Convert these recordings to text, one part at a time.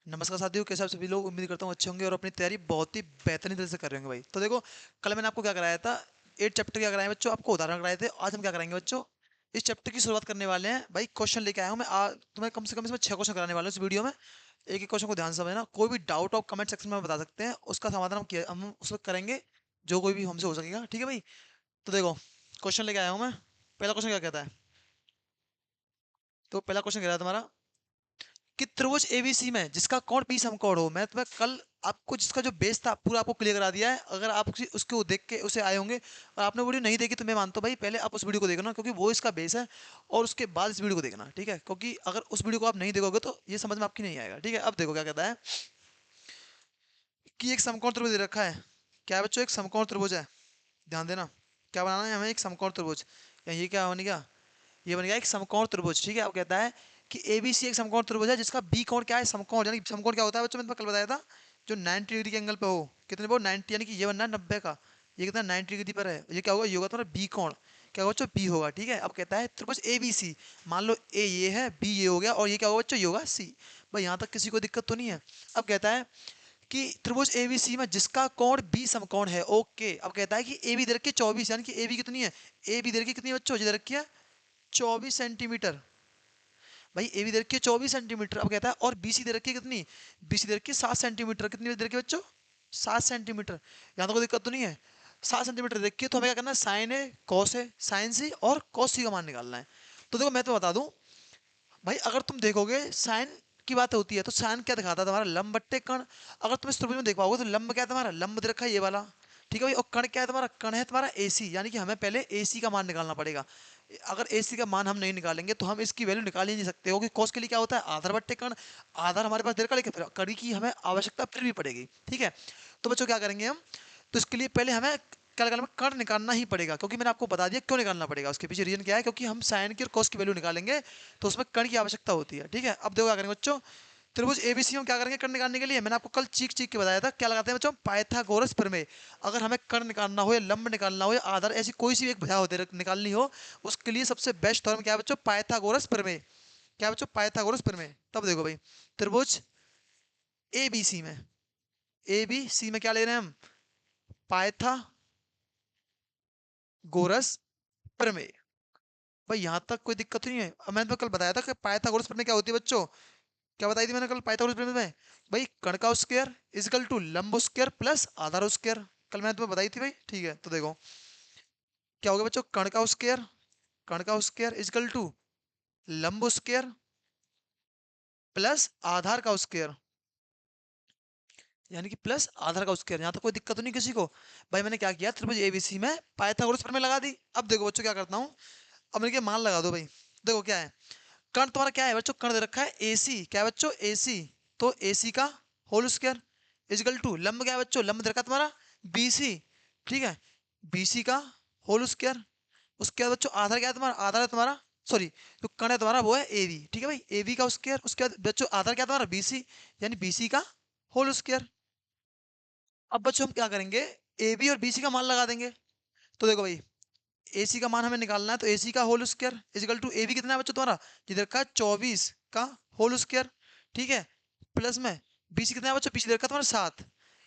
नमस्कार साथियों, कैसे आप सभी लोग। उम्मीद करता हूँ अच्छे होंगे और अपनी तैयारी बहुत ही बेहतरीन तरह से कर रहे होंगे भाई। तो देखो, कल मैंने आपको क्या कराया था, 8 चैप्टर क्या कराया बच्चों, आपको उदाहरण कराए थे। आज हम क्या कराएंगे बच्चों, इस चैप्टर की शुरुआत करने वाले हैं भाई। क्वेश्चन लेके आया हूँ मैं तुम्हें कम से कम इसमें 6 क्वेश्चन कराने वाले हूँ इस वीडियो में। एक एक क्वेश्चन को ध्यान से समझना, कोई भी डाउट आप कमेंट सेक्शन में बता सकते हैं, उसका समाधान हम उस वक्त करेंगे जो कोई भी हमसे हो सकेगा, ठीक है भाई। तो देखो, क्वेश्चन लेके आया हूँ मैं। पहला क्वेश्चन क्या कहता है, तो पहला क्वेश्चन कह रहा है तुम्हारा कि त्रिभुज एबीसी में जिसका कोण 20 समकोण हो। मैं तुम्हें कल आपको जिसका जो बेस था पूरा आपको क्लियर करा दिया है। अगर आप उसको देख के उसे आए होंगे और आपने वीडियो नहीं देखी तो मैं मानता हूँ भाई, पहले आप उस वीडियो को देखना क्योंकि वो इसका बेस है, और उसके बाद इस वीडियो को देखना, ठीक है। क्योंकि अगर उस वीडियो को आप नहीं देखोगे तो ये समझ में आपकी नहीं आएगा, ठीक है। अब देखो क्या कहता है कि एक समकोण त्रिभुज दे रखा है। क्या है बच्चों, एक समकोण त्रिभुज है। ध्यान देना, क्या बनाना है हमें, एक समकोण त्रिभुज। या ये क्या बन गया, ये बन गया एक समकोण त्रिभुज, ठीक है। अब कहता है कि एबीसी एक समकोण त्रिभुज है जिसका बी कोण क्या है, समकोण। यानी कि समकोण क्या होता है बच्चों, मैंने तुम्हें कल बताया था, जो 90 डिग्री के एंगल पे हो। कितने पे हो, 90, यानी कि ये बनना है 90 का, ये कितना 90 डिग्री पर है। ये क्या होगा, ये होगा तुम्हारा बी कोण। क्या होगा बच्चों, बी होगा, ठीक है। अब कहता है त्रिभुज एबीसी, मान लो ए ये है, बी ये हो गया, और ये क्या होगा बच्चों, ये होगा सी। भाई यहाँ तक किसी को दिक्कत तो नहीं है। अब कहता है कि त्रिभुज एबीसी में जिसका कोण बी समकोण है, ओके। अब कहता है कि ए बी दे रखी है 24, यानी कि ए बी कितनी है, ए बी दे रखी है कितनी है बच्चों, ये दे रखी है 24 सेंटीमीटर। भाई ए बी दे रखी है 24 सेंटीमीटर। अब कहता है और बी सी दे रखी है कितनी, बी सी दे रखी है 7 सेंटीमीटर। कितनी दे रखी है बच्चों, 7 सेंटीमीटर। यहाँ तो कोई दिक्कत तो नहीं है। 7 सेंटीमीटर दे रखी है, तो हमें क्या करना है, साइन है, कॉस है, साइन सी और कॉस सी का मान निकालना है। तो देखो मैं तो बता दूं भाई, अगर तुम देखोगे साइन की बात होती है तो साइन क्या दिखाता है तुम्हारा, लंब बट्टे कण। अगर तुम इस त्रिभुज में देख पाओगे तो लंब क्या है तुम्हारा, लंब दे रखा है ये वाला, ठीक है भाई। और कण क्या है तुम्हारा, कण है तुम्हारा एसी, यानी कि हमें पहले एसी का मान निकालना पड़ेगा। अगर एसी का मान हम नहीं निकालेंगे तो हम इसकी वैल्यू निकाल ही नहीं सकते, क्योंकि कॉस के लिए क्या होता है, आधार बट्टे कण। आधार हमारे पास दे रखा है, लेकिन फिर कड़ी की हमें आवश्यकता फिर भी पड़ेगी, ठीक है। तो बच्चों क्या करेंगे हम, तो इसके लिए पहले हमें क्या निकालना, कर्ण निकालना ही पड़ेगा, क्योंकि मैंने आपको बता दिया क्यों निकालना पड़ेगा। उसके पीछे रीजन क्या है, क्योंकि हम साइन की और कॉस की वैल्यू निकालेंगे तो उसमें कर्ण की आवश्यकता होती है, ठीक है। अब देखो क्या करेंगे बच्चों, त्रिभुज एबीसी में क्या करेंगे, कर्ण निकालने के लिए मैंने आपको कल चीख चीख के बताया था, क्या लगाते हैं बच्चों, पाइथागोरस प्रमेय। अगर हमें कर्ण निकालना हो या लंब निकालना हो या आधार, ऐसी कोई सी एक भुजा होती निकालनी हो, उसके लिए सबसे बेस्ट थ्योरम क्या है बच्चों, पाइथागोरस प्रमेय। क्या है बच्चों, पाइथागोरस प्रमेय। तब देखो भाई, त्रिभुज एबीसी में, एबीसी में क्या ले रहे हैं हम, पाइथागोरस प्रमेय। भाई यहाँ तक कोई दिक्कत तो नहीं है। अब मैंने तो कल बताया था कि पाइथागोरस प्रमेय क्या होती है बच्चों, क्या बताई थी मैंने कल पाइथागोरस प्रमेय में, भाई कण का स्क्वायर इजकल टू लंब स्क्वायर प्लस आधार स्क्वायर। कल मैंने तुम्हें बताई थी भाई, ठीक है। तो देखो क्या होगा बच्चों, कण का स्क्वायर, कण का स्क्वायर इजकल टू लंब स्क्वायर प्लस आधार का स्क्वायर, यानी कि प्लस आधार का स्क्वायर। यहाँ तक कोई दिक्कत तो नहीं किसी को। भाई मैंने क्या किया, त्रिभुज एबीसी में पाइथागोरस प्रमेय लगा दी। अब देखो बच्चों क्या करता हूँ, अब मेरे मान लगा दो भाई। देखो क्या है, कण तुम्हारा क्या है बच्चों, कण दे रखा है एसी, क्या है बच्चों, एसी। तो एसी का होल स्क्वायर इजकल टू लंब, क्या है बच्चों, लंब दे रखा है तुम्हारा बीसी, ठीक है, बीसी का होल स्क्वायर। उसके बाद बच्चों आधार क्या है तुम्हारा, आधार है तुम्हारा, सॉरी, जो कण है तुम्हारा वो है एवी, ठीक है भाई, एवी का स्क्वायर। उसके बाद बच्चों आधार क्या है तुम्हारा, बीसी, यानी बीसी का होल स्क्वायर। अब बच्चों हम क्या करेंगे, ए बी और बी सी का मान लगा देंगे। तो देखो भाई, ए सी का मान हमें निकालना है, तो ए सी का whole square equal to A B कितना है बच्चों तुम्हारा, इधर का 24 का होल स्क्वायर, ठीक है, प्लस में बी सी कितना है बच्चों, पीछे इधर का तुम्हारा 7।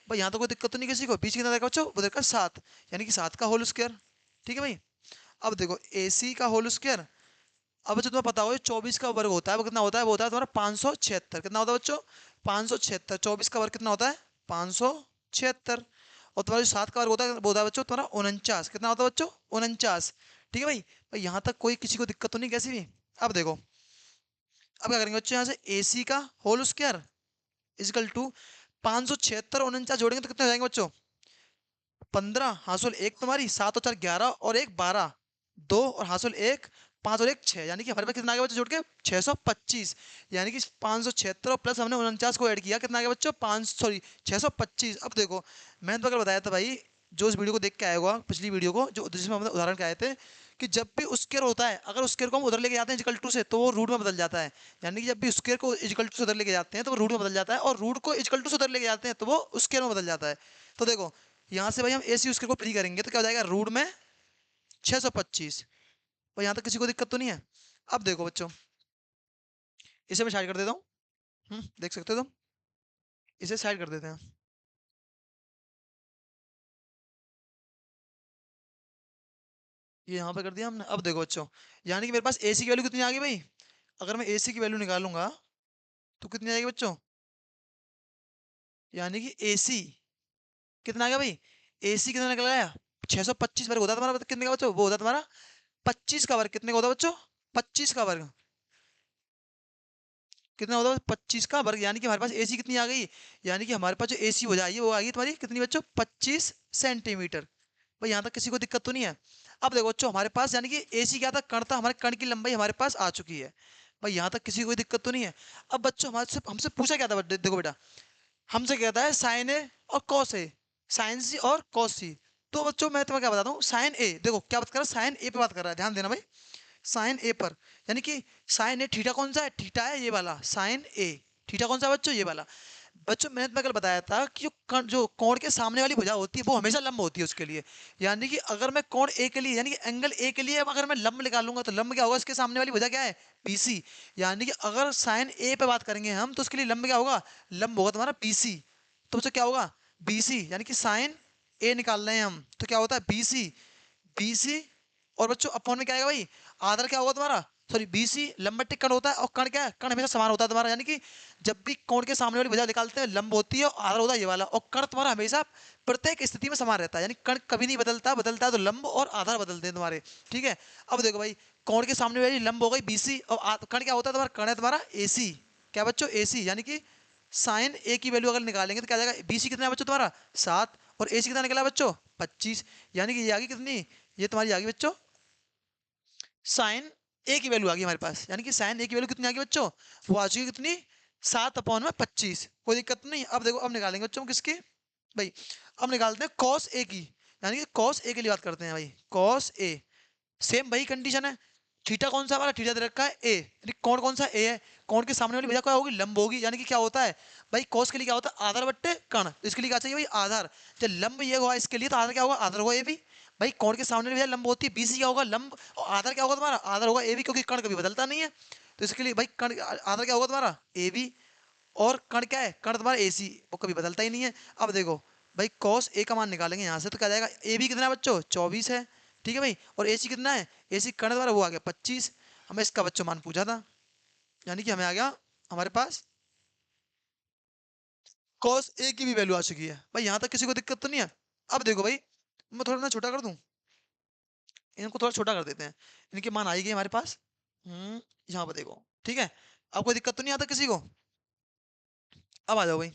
भाई यहाँ तो कोई दिक्कत तो नहीं किसी को, बी सी कितना देखा बच्चों, उधर का 7, यानी कि 7 का होल स्क्वायर, ठीक है भाई। अब देखो ए सी का होल स्क्वायर, अब बच्चों तुम्हें पता होगा 24 का वर्ग होता है वो कितना होता है, वो होता है तुम्हारा 576। कितना होता है बच्चों, 576। 24 का वर्ग कितना होता है, 576। और तुम्हारा जो 7 का वर्ग होता है वो होता है बच्चों तुम्हारा 49। कितना होता है बच्चों, 49, ठीक है भाई। भाई यहाँ तक कोई किसी को दिक्कत तो नहीं कैसी भी। अब देखो, अब क्या करेंगे बच्चों, यहाँ से ए सी का होल स्क्वायर इजिकल टू 576 और 49 जोड़ेंगे तो कितने हो जाएंगे बच्चों, 15, हासुल एक तुम्हारी, 7 और 4 11 और एक 12, 2 और हासुल एक, 5 और एक 6, यानी कि हमारे पास कितना आ गया बच्चों जोड़ के 625। यानी कि 576 और प्लस हमने 49 को ऐड किया, कितना आ गया बच्चों, 5 सॉरी 625। अब देखो मैंने तो अगर बताया था भाई, जो इस वीडियो को देख के आया होगा, पिछली वीडियो को जो जिसमें हमने उदाहरण के आए थे, कि जब भी स्क्वायर होता है, अगर स्क्वायर को हम उधर लेके जाते हैं इक्वल टू से, तो वो रूट में बदल जाता है। यानी कि जब भी स्क्वायर को इक्वल टू से उधर लेके जाते हैं तो वो रूट में बदल जाता है, और रूट को इक्वल टू से उधर लेके जाते हैं तो वो स्क्वायर में बदल जाता है। तो देखो यहाँ से भाई हम ए सी स्क्वायर को फ्री करेंगे तो क्या हो जाएगा, रूट में 625। और यहाँ तक किसी को दिक्कत तो नहीं है। अब देखो बच्चों, इसे मैं स्टार्ट कर देता हूँ, देख सकते हो तुम। इसे साइड कर देते हैं। ये यहाँ पे कर दिया हमने। अब देखो बच्चों, यानी कि मेरे पास AC की वैल्यू कितनी आ गई भाई? अगर मैं AC की वैल्यू निकालूंगा तो कितनी आएगी बच्चों? यानी कि AC कितना आ गया भाई? AC कितना निकल आया? 625 वर्ग होता है तुम्हारा, कितने का बच्चों? वो होता है तुम्हारा 25 का वर्ग। कितने का होता है बच्चों? 25 का वर्ग। कितना होता है? 25 का वर्ग। यानी कि हमारे पास AC कितनी आ गई? यानी कि हमारे पास जो AC हो जाएगी वो आ गई तुम्हारी कितनी बच्चों? 25 सेंटीमीटर। भाई यहाँ तक किसी को दिक्कत तो नहीं है? अब देखो बच्चों, हमारे पास यानी कि AC क्या था? कण था। हमारे कण की लंबाई हमारे पास आ चुकी है। भाई यहाँ तक किसी को कोई दिक्कत तो नहीं है? अब बच्चों हमारे से हमसे पूछा क्या था? देखो बेटा, हमसे कहता है साइन ए और कॉस ए, साइन सी और कॉस सी। तो बच्चों मैं तुम्हें क्या बताता हूँ, साइन ए, देखो क्या बात कर रहा है, साइन ए पे बात कर रहा है, ध्यान देना भाई। साइन ए पर, यानी कि साइन ए, थीटा कौन सा है? थीटा है ये वाला साइन ए। थीटा कौन सा है बच्चों? ये वाला। बच्चों मैंने तुम्हें कल बताया था कि जो कोण के सामने वाली भुजा होती है वो हमेशा लंब होती है उसके लिए। यानी कि अगर मैं कोण ए के लिए, यानी कि एंगल ए के लिए अगर मैं लंब निकालूंगा तो लंब क्या होगा? इसके सामने वाली भुजा क्या है? BC। यानी कि अगर साइन ए पे बात करेंगे हम तो उसके लिए लंब क्या होगा? लंब होगा तुम्हारा BC। तो बच्चों क्या होगा? BC, यानी कि साइन ए निकाल रहे हैं हम तो क्या होता है? BC। BC और बच्चों अपॉन में क्या आएगा भाई? आधार क्या होगा तुम्हारा? सॉरी, BC लंबट्टी कण होता है और कण क्या है? कण हमेशा समान होता है तुम्हारा। यानी कि जब भी कोण के सामने वाली भुजा निकालते हैं लंब होती है और आधार होता है ये वाला, और कण तुम्हारा हमेशा प्रत्येक स्थिति में समान रहता है। यानी कण कभी नहीं बदलता, बदलता है तो लंब और आधार बदलते हैं तुम्हारे। ठीक है। अब देखो भाई, कोण के सामने वाली लंब हो गई BC और कण क्या होता है तुम्हारा? कण है तुम्हारा AC। क्या बच्चों? AC। यानी कि साइन ए की वैल्यू अगर निकालेंगे तो क्या जाएगा? BC कितना है बच्चों तुम्हारा? 7। और AC कितना निकला बच्चों? 25। यानी कि ये आ गई कितनी? ये तुम्हारी आ गई बच्चों साइन ए की वैल्यू आ गई हमारे पास। यानी कि साइन ए की वैल्यू कितनी आ गई बच्चों? वो आ चुकी है कितनी? 7/25। कोई दिक्कत नहीं। अब देखो, अब निकालेंगे बच्चों किसकी भाई? अब निकालते हैं कॉस ए की। यानी कि कॉस ए के लिए बात करते हैं भाई, कॉस ए। सेम वही कंडीशन है। थीटा कौन सा वाला? थीटा दे रखा है ए, यानी कौन कौन सा? ए है। कौन के सामने वाली भुजा क्या होगी? लंब होगी। यानी कि क्या होता है भाई? कॉस के लिए क्या होता है? आधार बट्टे कण। तो इसके लिए क्या चाहिए भाई? आधार। जब लंब ये हुआ इसके लिए तो आधार क्या होगा? आधार होगा ए भी। भाई कौन के सामने वाली भुजा लंब होती है BC, क्या होगा? लंब। और आधार क्या होगा तुम्हारा? आधार होगा ए भी, क्योंकि कण कभी बदलता नहीं है। तो इसके लिए भाई कण आधार क्या होगा तुम्हारा? A B. और कण क्या है? कण तुम्हारा AC, वो कभी बदलता ही नहीं है। अब देखो भाई, कॉस ए का मान निकालेंगे यहाँ से तो क्या जाएगा? ए बी कितना है बच्चों? 24 है। ठीक है भाई। और AC कितना है? AC कण द्वारा वो आ गया 25। हमें इसका बच्चों मान पूछा था, यानी कि हमें आ गया हमारे पास कॉस ए की भी वैल्यू आ चुकी है। भाई यहाँ तक किसी को दिक्कत तो नहीं है? अब देखो भाई, मैं थोड़ा ना छोटा कर दूं, इनको थोड़ा छोटा कर देते हैं। इनके मान आई गए हमारे पास। यहाँ पर देखो। ठीक है। अब कोई दिक्कत तो नहीं आता किसी को? अब आ जाओ भाई।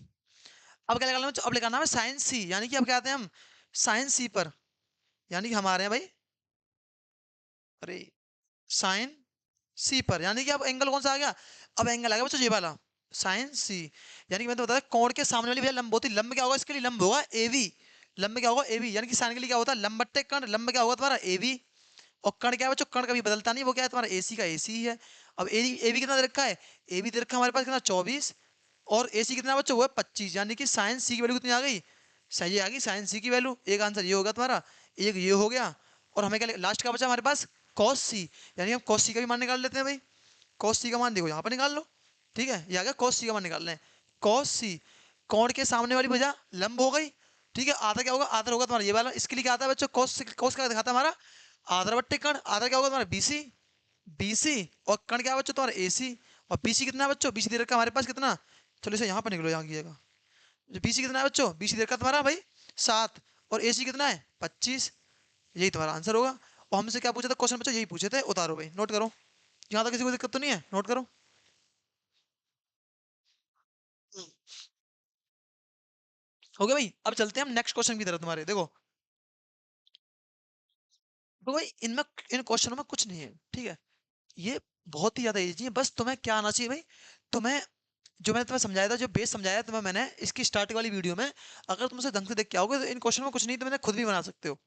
अब क्या निकालना है? अब निकालना है साइन सी। यानी कि अब क्या आते हैं हम? साइन सी पर। यानी कि हमारे हैं भाई, अरे, साइन सी पर। यानी कि अब एंगल कौन सा आ गया? अब एंगल आ गया बच्चों ये वाला, साइन सी। यानी कि मैं तो बताया कोण के सामने वाली भैया लंब होती है। लंब क्या होगा इसके लिए? लंब होगा AB। लंब क्या होगा? AB। यानी कि साइन के लिए क्या होता है? लंब बट्टे कण। लंब क्या होगा तुम्हारा? AB। और कण क्या है बच्चों? कण कभी बदलता नहीं, वो क्या है तुम्हारा? AC का AC ही है। अब AB कितना दे रखा है? AB दे रखा है हमारे पास कितना? 24। और AC कितना बच्चों? वो है 25। यानी कि साइन सी की वैल्यू कितनी आ गई? सही आ गई साइन सी की वैल्यू। एक आंसर ये होगा तुम्हारा, एक ये हो गया। और हमें क्या लास्ट का बचा हमारे पास? कॉस सी। यानी हम कॉस सी का भी मान निकाल लेते हैं भाई। कॉस सी का मान देखो यहाँ पर निकाल लो। ठीक है, ये आ गया कॉस सी का मान निकाल लें। कॉस सी, कोण के सामने वाली भुजा लंब हो गई। ठीक है। आधा क्या होगा? आधा होगा तुम्हारा ये वाला। इसके लिए क्या आता है बच्चों? कॉस। कॉस क्या दिखाता है हमारा? आधा बट्टे कण। आधा क्या होगा तुम्हारा? BC। BC और कण क्या है बच्चों तुम्हारा? AC। और BC कितना है बच्चों? BC दे रखा है हमारे पास कितना? चलो इसे यहाँ पर निकलो, यहाँ की जगह। BC कितना है बच्चों? BC दे रखा है तुम्हारा भाई 7। और AC कितना है? 25। यही तुम्हारा आंसर होगा। और हमसे क्या पूछा था क्वेश्चन बच्चों? यही पूछे थे। उतारो भाई, नोट करो। यहाँ तक किसी को दिक्कत तो नहीं है? नोट करो। हो गया भाई। अब चलते हैं हम नेक्स्ट क्वेश्चन की तरफ तुम्हारे। देखो तो भाई इनमें, इन क्वेश्चनों में कुछ नहीं है। ठीक है। ये बहुत ही ज्यादा इजी है। बस तुम्हें क्या आना चाहिए भाई? तुम्हें जो मैंने तुम्हें समझाया था, जो बेस समझाया तुम्हें मैंने इसकी स्टार्टिंग वाली वीडियो में, अगर तुम उसे ढंग से देख के आओगे तो इन क्वेश्चन में कुछ नहीं, तो मैंने खुद भी बना सकते हो।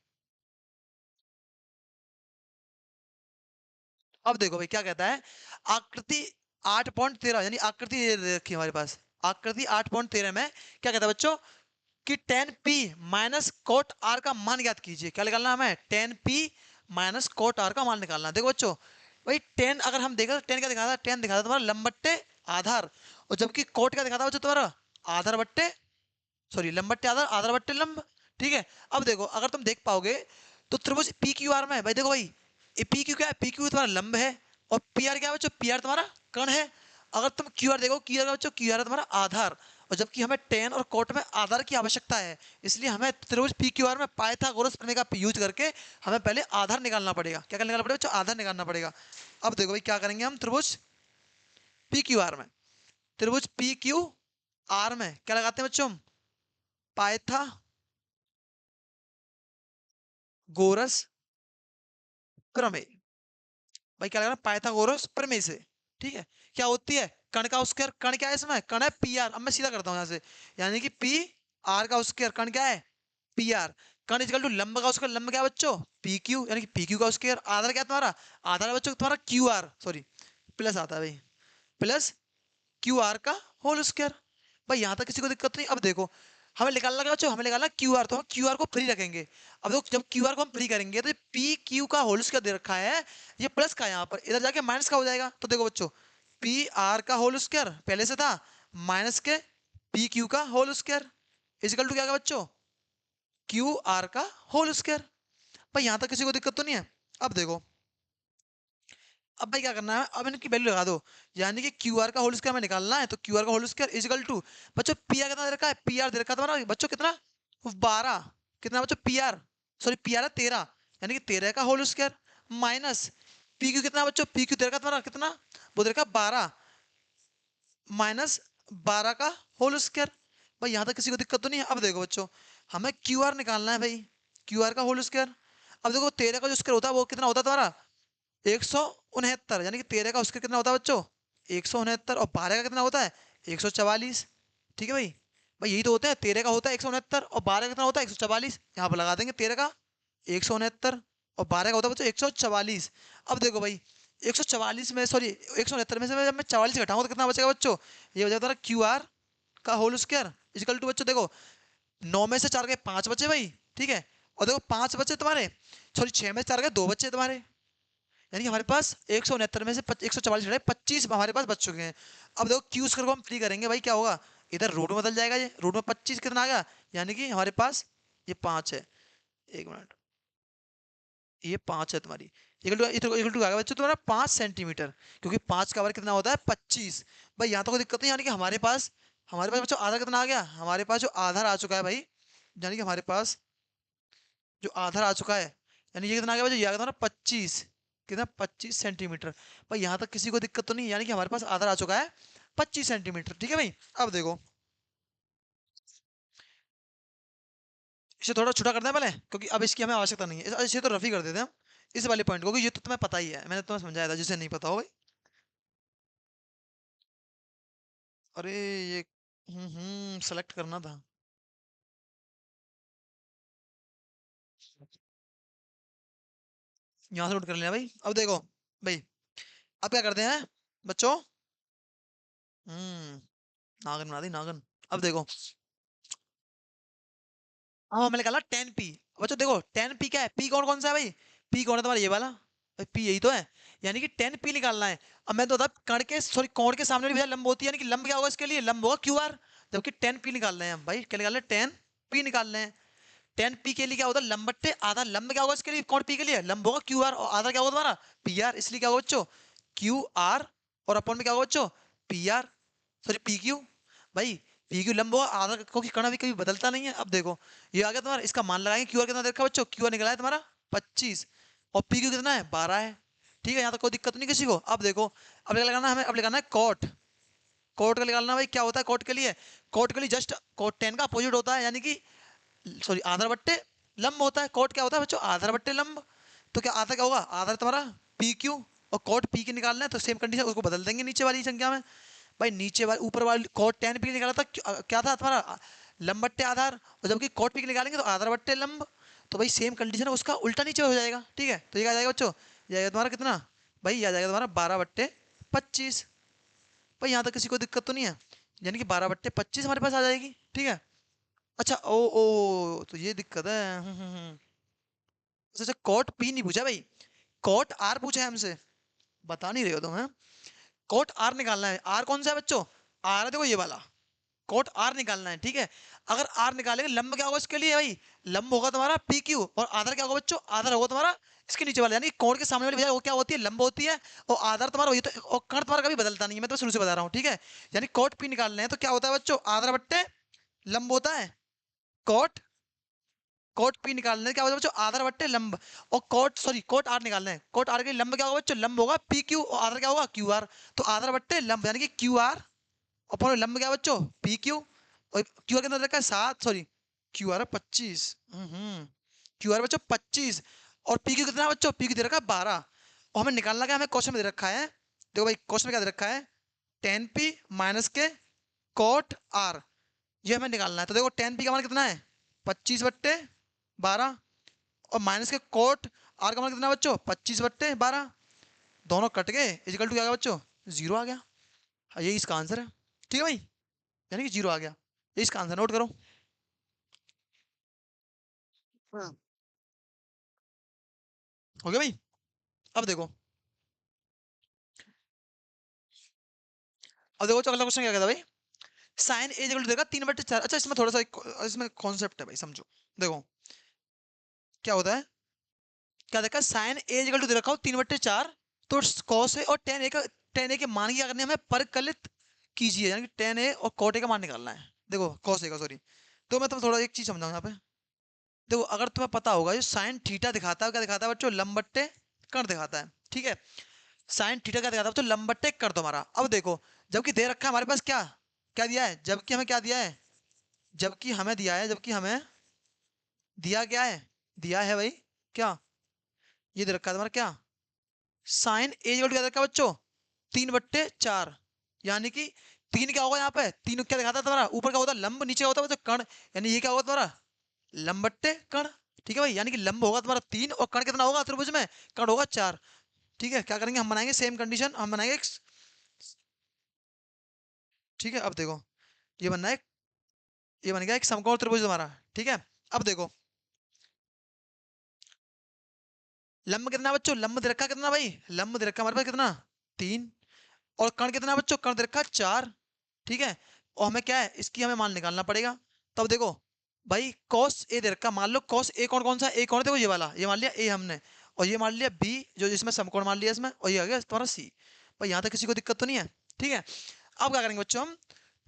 अब देखो भाई क्या कहता है। आकृति 8.13, यानी आकृति ये रखी है हमारे पास। आकृति 8.13 में क्या कहता है बच्चों? कि tan p minus cot r का मान ज्ञात कीजिए। क्या निकालना है हमें? tan p minus cot r का मान निकालना है। देखो बच्चों, भाई tan अगर हम देखें तो tan क्या दिखाता है? tan दिखाता है तुम्हारा लंब बट्टे आधार। और जबकि कोट क्या दिखाता है बच्चों तुम्हारा? आधार बट्टे, सॉरी लंब बट्टे आधार, आधार बट्टे लंब। ठीक है, अब देखो अगर तुम देख पाओगे तो त्रिभुज पी क्यू आर में भाई देखो भाई, ये पी क्यू क्या है, पी क्यू तुम्हारा लंब है, और पी आर क्या है बच्चों, पी आर तुम्हारा कण है। अगर तुम क्यू आर देखो, क्यू आर बच्चों, क्यू आर है तुम्हारा आधार, और जबकि हमें टेन और कोट में आधार की आवश्यकता है, इसलिए हमें त्रिभुज पी क्यू आर में पाइथागोरस प्रमेय का यूज करके हमें पहले आधार निकालना पड़ेगा। क्या निकालना पड़ेगा बच्चों, आधार निकालना पड़ेगा। अब देखो भाई क्या करेंगे हम, त्रिभुज पी क्यू आर में, त्रिभुज पी क्यू आर में क्या लगाते हैं बच्चों हम, पाइथागोरस प्रमेय। भाई क्या लगाना, पाइथागोरस प्रमेय से। ठीक है, क्या होती है, कण का स्क्वायर, कण क्या है इसमें, कण है पी आर। अब मैं सीधा करता हूं यहां से, यानी कि पी आर का स्क्वायर, कण क्या है पी आर, कण इजकल टू लंब का स्क्वायर, लंब क्या है बच्चों पी क्यू, यानी कि पी क्यू का स्क्वायर, आधार क्या है तुम्हारा, आधार है बच्चों तुम्हारा क्यू आर, सॉरी प्लस आता है भाई, प्लस क्यू आर का होल स्क्वायर। भाई यहां तक किसी को दिक्कत नहीं। अब देखो हमें निकालना क्या बच्चों, हमें निकालना क्यू आर, तो हम क्यू आर को फ्री रखेंगे। अब देखो जब क्यू आर को हम फ्री करेंगे तो पी क्यू का होल स्क्वायर दे रखा है, ये प्लस का यहाँ पर इधर जाके माइनस का हो जाएगा। तो देखो बच्चों पी आर का होल स्क्वायर पहले से था, माइनस के पी क्यू का होल स्क्वायर इजिकल टू क्या होगा बच्चों, क्यू आर का होल स्क्वायर। भाई यहां तक किसी को दिक्कत तो नहीं है। अब देखो, अब भाई क्या करना है, अब इनकी वैल्यू लगा दो, यानी कि क्यू आर का होल स्क्वायर हमें निकालना है, तो क्यू आर का होल स्क्वायर इजिकल टू बच्चों पी आर कितना दे रखा है, पी आर दे रखा है तुम्हारा बच्चों कितना, 12, कितना बच्चों P R, sorry P R है 13, यानी कि 13 का whole square minus P Q कितना बच्चों, पी क्यू दे रखा है तुम्हारा कितना, वो दे रखा है 12 माइनस 12 का होल स्क्वायर। भाई यहां तक किसी को दिक्कत तो नहीं है। अब देखो बच्चों हमें क्यू आर निकालना है भाई, क्यू आर का होल स्क्वायर। अब देखो 13 का जो स्क्वायर होता है वो कितना होता है तुम्हारा 169, यानी कि 13 का उसका कितना होता है बच्चों 169, और 12 का कितना होता है 144। ठीक है भाई, भाई यही तो होता है, 13 का होता है 169 और 12 का कितना होता है 144, यहाँ पर लगा देंगे 13 का 169 और 12 का होता है बच्चों 144। अब देखो भाई 144 में, सॉरी 169 में से जब मैं 44 घटाऊंगा तो कितना बचेगा बच्चों, ये बचेगा तुम्हारा क्यू आर का होल स्क्वायर इजिकल टू बच्चों देखो 9 में से 4 गए 5 बचे भाई। ठीक है, और देखो 5 बचे तुम्हारे, सॉरी 6 में से 4 गए 2 बचे तुम्हारे, यानी कि हमारे पास 169 में से 144 हटाए 25 हमारे पास बच चुके हैं। अब देखो क्यू स्क्वायर को हम फ्री करेंगे भाई क्या होगा, इधर रूट में बदल जाएगा, ये रूट में 25 कितना आ गया, यानी कि हमारे पास ये 5 है, एक मिनट, ये 5 है तुम्हारी, इक्वल टू आ गया बच्चों तुम्हारा 5 सेंटीमीटर, क्योंकि 5 का वर्ग कितना होता है 25। भाई यहाँ तो कोई दिक्कत नहीं, यानी कि हमारे पास बच्चों आधार कितना आ गया, हमारे पास जो आधार आ चुका है भाई, यानी कि हमारे पास जो आधार आ चुका है, यानी ये कितना आ गया भाई, ये आ गया तुम्हारा 25, कितना 25 सेंटीमीटर। भाई यहाँ तक किसी को दिक्कत तो नहीं, यानी कि हमारे पास आधार आ चुका है 25 सेंटीमीटर। ठीक है भाई, अब देखो इसे थोड़ा छोटा करना है पहले, क्योंकि अब इसकी हमें आवश्यकता नहीं है, इसे तो रफ ही कर देते हैं हम इस वाले पॉइंट को, क्योंकि ये तो तुम्हें पता ही है, मैंने तुम्हें समझाया था जिसे नहीं पता हो भाई। अरे ये सेलेक्ट करना था। यहाँ से नोट कर लिया भाई। अब देखो भाई, अब क्या करते हैं बच्चों, नागन बना दी नागन। अब देखो अब हमें निकाला 10p। बच्चों देखो 10p क्या है, p कौन कौन सा है भाई, p कौन है तुम्हारा ये वाला, भाई p यही तो है, यानी कि 10p निकालना है। अब मैं तो बता कण के सॉरी कोण के सामने वाली भैया लंब होती है, यानी कि लंब क्या होगा इसके लिए, लंब होगा qr, जबकि 10p निकाल रहे हैं हम भाई, क्या निकाल रहे हैं 10p निकाल रहे हैं। 10p के लिए क्या होता है लंब बट्टे आधा, लंब क्या होगा इसके लिए कोण p के लिए, लंब होगा qr, और आधा क्या होगा तुम्हारा pr, इसलिए क्या होगा बच्चों qr, और अपन में क्या होगा बच्चों pr, सॉरी pq। भाई पी क्यू लंब होगा आधा, क्योंकि कण भी कभी बदलता नहीं है। अब देखो ये आ गया तुम्हारा, इसका मान लगाएंगे क्यू आर कितना देखा बच्चों, क्यू आर निकला है तुम्हारा 25, और पी क्यू कितना है 12 है। ठीक है, यहाँ तक कोई दिक्कत नहीं किसी को। अब देखो अब क्या लगाना है हमें, अब लगाना है कॉट, कॉट का निकालना भाई क्या होता है कॉट के लिए, कॉट के लिए जस्ट कॉट 10 का अपोजिट होता है, यानी कि सॉरी आधार बट्टे लंब होता है, कॉट क्या होता है बच्चों आधार बट्टे लंब। तो क्या आधा क्या होगा, आधार तुम्हारा पी क्यू, और कॉट पी के निकालना है तो सेम कंडीशन उसको बदल देंगे नीचे वाली संख्या में। भाई नीचे वाली ऊपर वाली कॉट 10p निकाला था, क्या था तुम्हारा लंब बट्टे आधार, और जबकि कॉट पी निकालेंगे तो आधार बट्टे लंब, तो भाई सेम कंडीशन है उसका उल्टा नीचे हो जाएगा। ठीक है, तो ये आ जाएगा बच्चों, ये आएगा तुम्हारा कितना, भाई ये आ जाएगा तुम्हारा 12/25। भाई यहाँ तक किसी को दिक्कत तो नहीं है, यानी कि 12/25 हमारे पास आ जाएगी। ठीक है, अच्छा ओ ओ तो ये दिक्कत है। अच्छा कॉट पी नहीं पूछा भाई, कॉट आर पूछा है हमसे, बता नहीं रहे हो तुम हैं, कॉट आर निकालना है। आर कौन सा है बच्चों, आर है देखो ये वाला, कोट आर निकालना है, ठीक है। अगर आर निकालेंगे, लंब क्या होगा इसके लिए भाई, लंब होगा तुम्हारा पी क्यू, और आधार क्या होगा बच्चों, आधार होगा तुम्हारा इसके नीचे वाला, यानी कोण के सामने वाली भैया वो क्या होती है, लंब होती है, और आधार तुम्हारा वही तो, और कर्ण तुम्हारा कभी बदलता नहीं है, मैं तो शुरू से बता रहा हूँ, ठीक है। यानी कोट पी निकालना है तो क्या होता है बच्चों, आधार बट्टे लंब होता है। कोट कोट पी निकालना है, क्या होता है बच्चों, आधार बट्टे लंब। और कोट सॉरी कोट आर निकालना है, कोट आर के लिए लंब क्या होगा बच्चों, लंब होगा पी क्यू, और आधार क्या होगा क्यू आर। तो आधार बट्टे लंब यानी कि क्यू आर, और लंब क्या है बच्चों, पी क्यू, और क्यू आर के अंदर रखा है 7, सॉरी क्यू आर है 25, क्यू आर बच्चों 25, और पी क्यू कितना है बच्चों, पी क्यू दे रखा है 12। और हमें निकालना क्या, हमें क्वेश्चन में दे रखा है, देखो भाई क्वेश्चन में क्या दे रखा है, टेन पी माइनस के कोट आर, ये हमें निकालना है। तो देखो टेन पी का मान कितना है, 25/12, और माइनस के कोट आर का मान कितना है बच्चों, 25/12, दोनों कट गए, इजिकल टू क्या आ गया बच्चों, जीरो आ गया। हाँ, यही इसका आंसर है, ठीक है भाई, यानी कि जीरो आ गया, ये इसका आंसर नोट करो। हाँ। हो गया भाई। अब देखो, अब देखो तो अगला क्वेश्चन क्या कहता है भाई, साइन ए इक्वल टू देगा 3/4। अच्छा इसमें थोड़ा सा इसमें कॉन्सेप्ट है भाई, समझो। देखो क्या होता है, क्या देखा, साइन ए इक्वल टू दे रखा हो 3/4, तो कॉस ए और टेन ए के मान की क्या करनी है, हमें परिकलित कीजिए, यानी कि टेन ए और कॉट ए का मान निकालना है। देखो कॉस ए का, सॉरी। तो मैं तुम्हें थोड़ा एक चीज समझाऊं यहाँ पे। देखो अगर तुम्हें पता होगा, जो साइन थीटा दिखाता है क्या दिखाता है बच्चों, लंब बट्टे कर्ण दिखाता है, ठीक है। साइन थीटा क्या दिखाता है बच्चों, लंब बट्टे कर्ण तुम्हारा। अब देखो, जबकि दे रखा है हमारे पास क्या, क्या दिया है, जबकि हमें क्या दिया है, जबकि हमें दिया है, जबकि हमें दिया क्या है, दिया है भाई क्या, ये दे रखा है तुम्हारा क्या, साइन ए इक्वल टू क्या दे रखा है बच्चों, 3/4, यानी कि तीन क्या होगा यहाँ पे, तीन क्या दिखाता है तुम्हारा, ऊपर क्या होता है लंब, नीचे होता है बच्चों कर्ण, यानी ये क्या होगा तुम्हारा लंब बट्टे कर्ण, ठीक है भाई, यानी कि लंब होगा तुम्हारा 3 और कर्ण कितना होगा त्रिभुज में, कर्ण होगा 4। ठीक है, क्या करेंगे हम, बनाएंगे सेम कंडीशन, हम बनाएंगे ठीक है। अब देखो ये बनना है, ये बन गया एक समकोण त्रिभुज तुम्हारा, ठीक है। अब देखो लंब कितना है बच्चों, लंब दे रखा है कितना भाई, लंब दे रखा है हमारे पास कितना 3, और कर्ण कितना है बच्चों, कर्ण दे रखा है 4, ठीक है। और हमें क्या है, इसकी हमें मान निकालना पड़ेगा। तब देखो भाई cos ए दे रखा, मान लो cos ए कौन कौन सा, ए कौन है, देखो ये वाला, ये मान लिया ए हमने, और ये मान लिया बी जो जिसमें समकोण मान लिया इसमें, और ये आ गया तुम्हारा सी। भाई यहाँ तक किसी को दिक्कत तो नहीं है, ठीक है। अब क्या करेंगे बच्चों, हम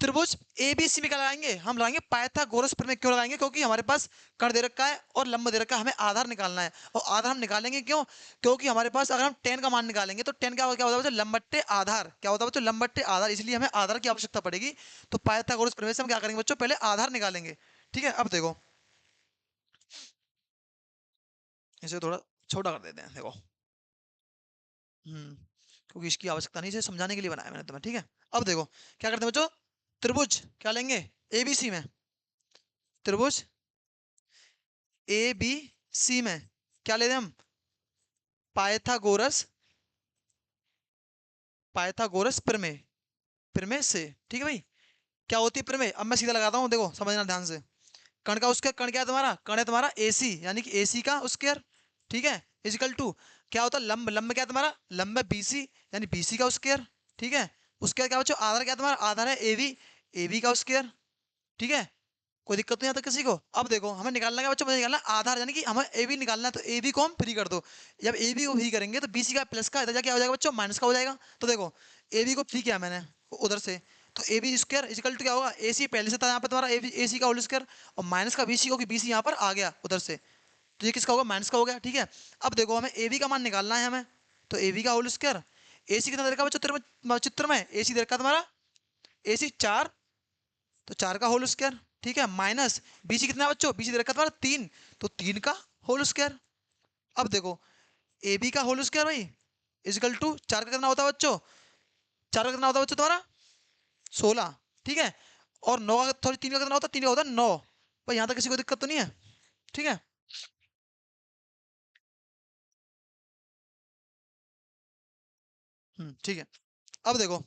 त्रिभुज ए बी सी में क्या लगाएंगे, हम लगाएंगे पाइथागोरस प्रमेय। क्यों लगाएंगे, क्योंकि हमारे पास कर्ण दे रखा है और लंब दे रखा है, हमें आधार निकालना है, और आधार हम निकालेंगे क्यों, क्योंकि हमारे पास अगर हम टेन का मान निकालेंगे तो टेन क्या होता है बच्चों, लंब बट्टे आधार, क्या होता है बच्चों, लंब बट्टे आधार, इसलिए हमें आधार की आवश्यकता पड़ेगी। तो पाइथागोरस प्रमेय से हम क्या करेंगे बच्चों, पहले आधार निकालेंगे, ठीक है। अब देखो इसे थोड़ा छोटा कर देते हैं, देखो क्योंकि इसकी आवश्यकता नहीं, इसे समझाने के लिए बनाया मैंने तुम्हें, ठीक है। अब देखो क्या करते हैं बच्चों, त्रिभुज क्या लेंगे, एबीसी में, त्रिभुज ए बी सी में क्या लेते हैं हम, पाइथागोरस, पाइथागोरस प्रमेय, प्रमेय से, ठीक है भाई। क्या होती है प्रमेय, अब मैं सीधा लगाता हूँ, देखो समझना ध्यान से। कण का उसका कण क्या है तुम्हारा, कण है तुम्हारा एसी, यानी कि एसी का स्क्वायर, ठीक है, इजिकल टू क्या होता है लंब, लंब क्या है तुम्हारा, लंब है बीसी, यानी बीसी का स्क्वायर, ठीक है। उसके बाद क्या बच्चों, आधार क्या है तुम्हारा, आधार है एबी, एबी का स्क्वायर, ठीक है। कोई दिक्कत नहीं आता किसी को। अब देखो हमें निकालना क्या बच्चों, मुझे निकालना आधार, यानी कि हमें ए बी निकालना है, तो ए बी को हम फ्री कर दो। जब ए बी को फ्री करेंगे तो बीसी का प्लस का इधर जाके क्या हो जाएगा बच्चों, माइनस का हो जाएगा। तो देखो ए बी को फ्री किया मैंने उधर से, तो A B square equal to क्या होगा, ए सी पहले से था यहाँ पे तुम्हारा ए सी का होल स्क्वायर, और माइनस का बीसी को, बीसी यहाँ पर आ गया उधर से, तो ये किसका होगा, माइनस का हो गया, ठीक है। अब देखो हमें ए बी का मान निकालना है हमें, तो ए बी का होल स्क्वायर, ए सी कितना दे रखा बच्चों चित्र में, ए सी दे रखा तुम्हारा ए सी 4, तो 4 का होल स्क्वायर, ठीक है, माइनस बीसी कितना है बच्चों, बीसी दे रखा तुम्हारा 3, तो 3 का होल स्क्वायर। अब देखो ए बी का होल स्क्वायर भाई इजिकल टू 4 का कितना होता है बच्चों, 4 का कितना होता है बच्चों तुम्हारा 16, ठीक है। और 9 का थोड़ी 3 का कितना होता है, 3 का होता है 9। भाई यहाँ तक किसी को दिक्कत तो नहीं है, ठीक है। ठीक है। अब देखो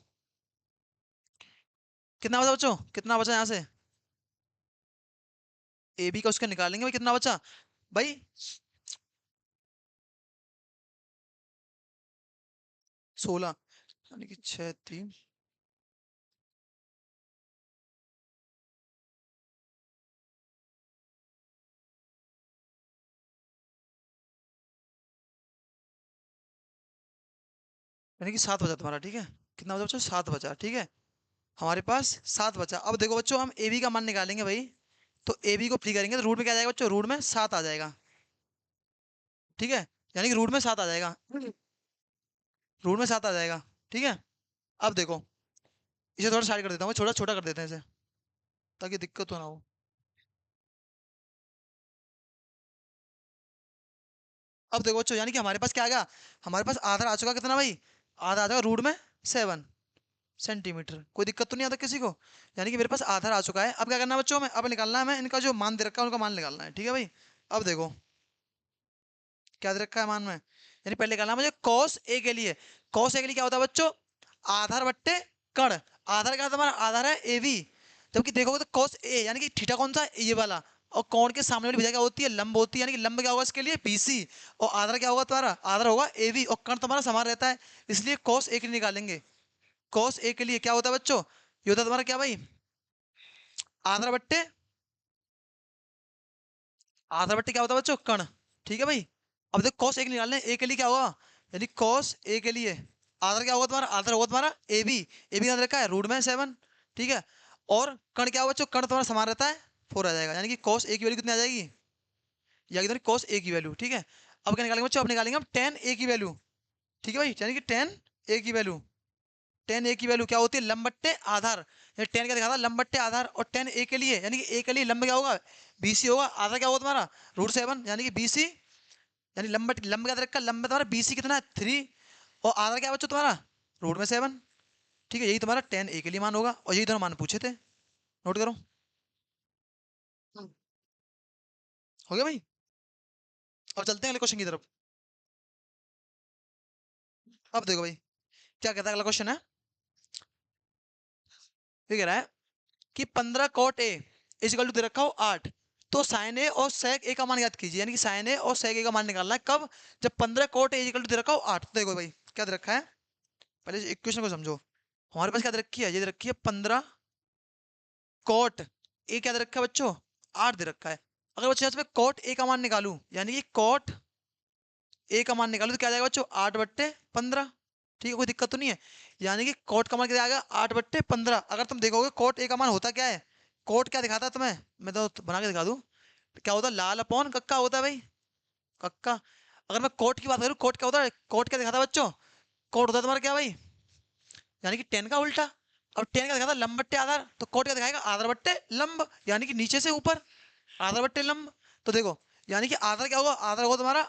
कितना बचा बच्चों, कितना बचा यहाँ से, ए बी का उसका निकालेंगे भाई, कितना बचा भाई, 16, यानी कि 6 3 यानी कि 7 बचा तुम्हारा, ठीक है। कितना बचा बच्चों? 7 बचा, ठीक है। हमारे पास 7 बचा। अब देखो बच्चों, हम ए बी का मान निकालेंगे भाई। तो ए बी को फ्री करेंगे तो रूट में क्या आ जाएगा बच्चों? रूट में 7 आ जाएगा, ठीक है। यानी कि रूट में 7 आ जाएगा, रूट में 7 आ जाएगा, ठीक है। अब देखो, इसे थोड़ा साइड कर देता हूँ, छोटा छोटा कर देते हैं इसे, ताकि दिक्कत हो ना हो। अब देखो बच्चों, यानी कि हमारे पास क्या आ गया? हमारे पास आधा आ चुका, कितना भाई? आधा आ जाएगा रूट में 7 सेंटीमीटर। कोई दिक्कत तो नहीं आता किसी को? यानी कि मेरे पास आधा आ चुका है। अब क्या करना है बच्चों? में अब निकालना है हमें इनका जो मान दे रखा है, उनका मान निकालना है, ठीक है भाई। अब देखो क्या दे रखा है मान में, यानी पहले निकालना है मुझे कॉस ए के लिए। कॉस ए के लिए क्या होता है बच्चों? आधार बट्टे कण। आधार क्या होता है हमारा? आधार है ए बी। जबकि देखोगे तो कॉस ए, यानी कि थीटा कौन सा है? ये वाला। और कोण के सामने वाली भुजा क्या होती है? लंब होती है। यानी कि लंब क्या होगा इसके लिए? बीसी। और आधार क्या होगा तुम्हारा? आधार होगा ए बी, और कण तुम्हारा समान रहता है। इसलिए कॉस ए के लिए निकालेंगे। कॉस ए के लिए क्या होता है बच्चों? ये होता है तुम्हारा क्या भाई? आधार बट्टे, आधार बट्टे क्या होता है बच्चों? कण, ठीक है भाई। अब देखो कॉस ए के लिए निकालना है। ए के लिए क्या होगा? यानी कॉस ए के लिए आधार क्या होगा तुम्हारा? आधार होगा तुम्हारा ए बी। ए बी का रखा है रूट में 7, ठीक है। और कण क्या होगा बच्चों? कण तुम्हारा समान रहता है, 4 आ जाएगा। यानी कि कॉस ए की वैल्यू कितनी आ जाएगी? या कितनी? कॉस ए की वैल्यू, ठीक है। अब क्या निकालेंगे बच्चों? अब निकालेंगे हम टेन ए की वैल्यू, ठीक है भाई। यानी कि टेन ए की वैल्यू, टेन ए की वैल्यू क्या होती है? लंब बट्टे आधार। ये टेन क्या दिखा था? लंब बट्टे आधार। और टेन ए के लिए, यानी कि ए के लिए लंब क्या होगा? बीसी होगा। आधार क्या होगा तुम्हारा? रूट 7, यानी कि बीसी। यानी लंब लंब क्या रखा? लंब तुम्हारा बीसी कितना है? 3। और आधार क्या बच्चों तुम्हारा? रूट में 7, ठीक है। यही तुम्हारा टेन ए के लिए मान होगा, और यही दोनों मान पूछे थे। नोट करो। हो गया भाई। अब चलते हैं अगले क्वेश्चन की तरफ। अब देखो भाई क्या कहता है अगला क्वेश्चन है। ये कह रहा है कि 15 cot A इजिकल टू दे रखा हो 8। तो साइन ए और सेक ए का मान याद कीजिए। यानी कि साइन ए और सेक ए का मान निकालना है कब? जब 15 cot A इजिकल टू दे रखा हो 8। देखो भाई क्या दे रखा है, पहले इक्वेशन को समझो। हमारे पास क्या दे रखी है? ये दे रखी है 15 cot ए। क्या दे रखा है बच्चों? 8 दे रखा है। अगर बच्चों यहाँ से मैं cot ए का मान निकालूं, यानी कि cot ए का मान निकालूं, तो क्या आ जाएगा बच्चों? 8/15, ठीक है। कोई दिक्कत तो नहीं है। यानी कि cot का मान क्या आ गया? 8/15। अगर तुम देखोगे cot ए का मान होता क्या है? cot क्या दिखाता है तुम्हें? मैं तो बना के दिखा दूं। क्या होता है? लाल अपॉन कक्का होता है भाई, कक्का। अगर मैं कोट की बात करूँ, कोट क्या होता है? कोट क्या दिखाता है बच्चों? कोट होता है तुम्हारा क्या भाई? यानी कि टेन का उल्टा। अब टेन का दिखाता है लंब बट्टे आधार, तो कोट क्या दिखाएगा? आधार बट्टे लंब, यानी कि नीचे से ऊपर आधार बट्टे लंब। तो देखो, यानी कि आधार क्या होगा? आधार होगा तुम्हारा